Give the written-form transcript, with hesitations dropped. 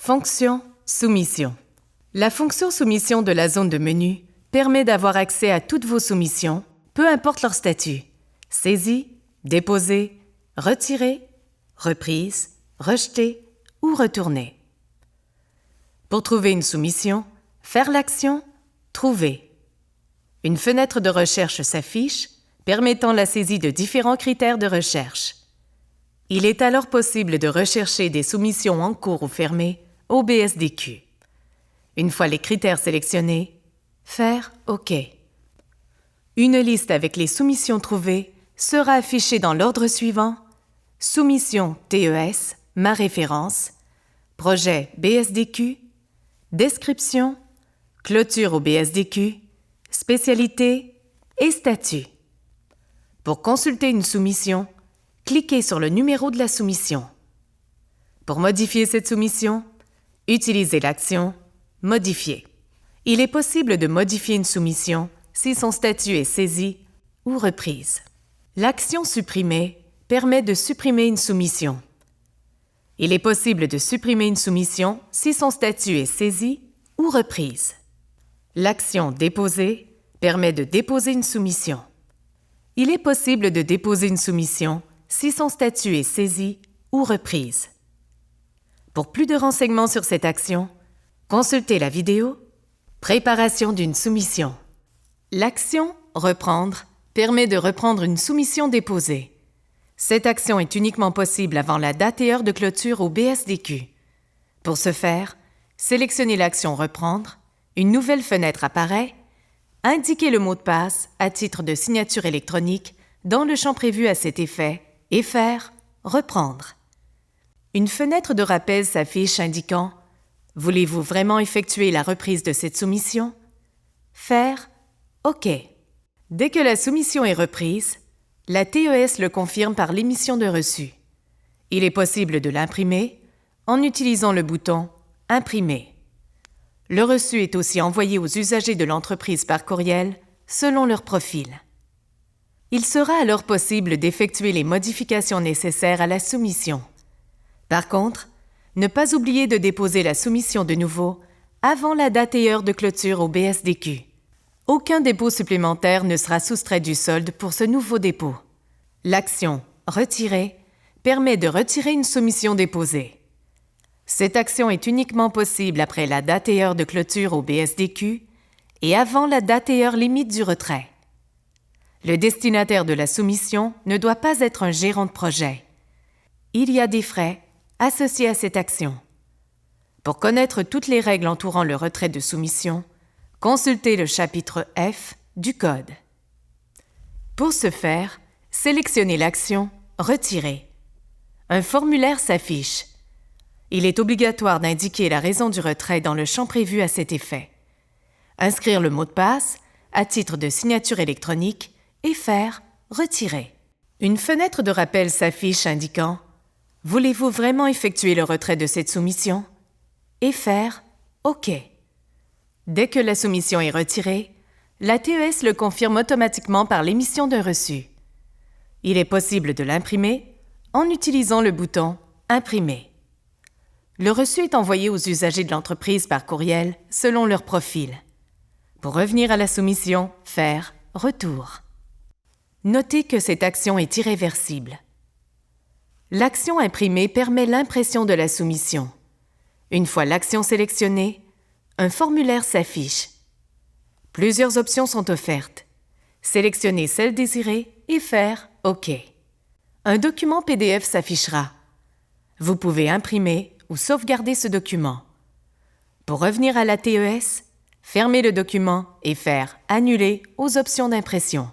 Fonction soumission. La fonction soumission de la zone de menu permet d'avoir accès à toutes vos soumissions, peu importe leur statut. Saisie, déposée, retirée, reprise, rejetée ou retournée. Pour trouver une soumission, faire l'action « Trouver ». Une fenêtre de recherche s'affiche, permettant la saisie de différents critères de recherche. Il est alors possible de rechercher des soumissions en cours ou fermées au BSDQ. Une fois les critères sélectionnés, faire OK. Une liste avec les soumissions trouvées sera affichée dans l'ordre suivant: soumission TES, ma référence, projet BSDQ, description, clôture au BSDQ, spécialité et statut. Pour consulter une soumission, cliquez sur le numéro de la soumission. Pour modifier cette soumission, utilisez l'action « Modifier ». Il est possible de modifier une soumission si son statut est saisi ou reprise. L'action « Supprimer » permet de supprimer une soumission. Il est possible de supprimer une soumission si son statut est saisi ou reprise. L'action « Déposer » permet de déposer une soumission. Il est possible de déposer une soumission si son statut est saisi ou reprise. Pour plus de renseignements sur cette action, consultez la vidéo « Préparation d'une soumission ». L'action « Reprendre » permet de reprendre une soumission déposée. Cette action est uniquement possible avant la date et heure de clôture au BSDQ. Pour ce faire, sélectionnez l'action « Reprendre », une nouvelle fenêtre apparaît, indiquez le mot de passe à titre de signature électronique dans le champ prévu à cet effet et faire « Reprendre ». Une fenêtre de rappel s'affiche indiquant « Voulez-vous vraiment effectuer la reprise de cette soumission ?» Faire « OK ». Dès que la soumission est reprise, la TES le confirme par l'émission de reçu. Il est possible de l'imprimer en utilisant le bouton « Imprimer ». Le reçu est aussi envoyé aux usagers de l'entreprise par courriel selon leur profil. Il sera alors possible d'effectuer les modifications nécessaires à la soumission. Par contre, ne pas oublier de déposer la soumission de nouveau avant la date et heure de clôture au BSDQ. Aucun dépôt supplémentaire ne sera soustrait du solde pour ce nouveau dépôt. L'action « Retirer » permet de retirer une soumission déposée. Cette action est uniquement possible après la date et heure de clôture au BSDQ et avant la date et heure limite du retrait. Le destinataire de la soumission ne doit pas être un gérant de projet. Il y a des frais associés à cette action. Pour connaître toutes les règles entourant le retrait de soumission, consultez le chapitre F du Code. Pour ce faire, sélectionnez l'action « Retirer ». Un formulaire s'affiche. Il est obligatoire d'indiquer la raison du retrait dans le champ prévu à cet effet. Inscrire le mot de passe à titre de signature électronique et faire « Retirer ». Une fenêtre de rappel s'affiche indiquant « Voulez-vous vraiment effectuer le retrait de cette soumission ?» et faire « OK ». Dès que la soumission est retirée, la TES le confirme automatiquement par l'émission d'un reçu. Il est possible de l'imprimer en utilisant le bouton « Imprimer ». Le reçu est envoyé aux usagers de l'entreprise par courriel selon leur profil. Pour revenir à la soumission, faire « Retour ». Notez que cette action est irréversible. L'action imprimée permet l'impression de la soumission. Une fois l'action sélectionnée, un formulaire s'affiche. Plusieurs options sont offertes. Sélectionnez celle désirée et faire « OK ». Un document PDF s'affichera. Vous pouvez imprimer ou sauvegarder ce document. Pour revenir à la TES, fermez le document et faire « Annuler » aux options d'impression.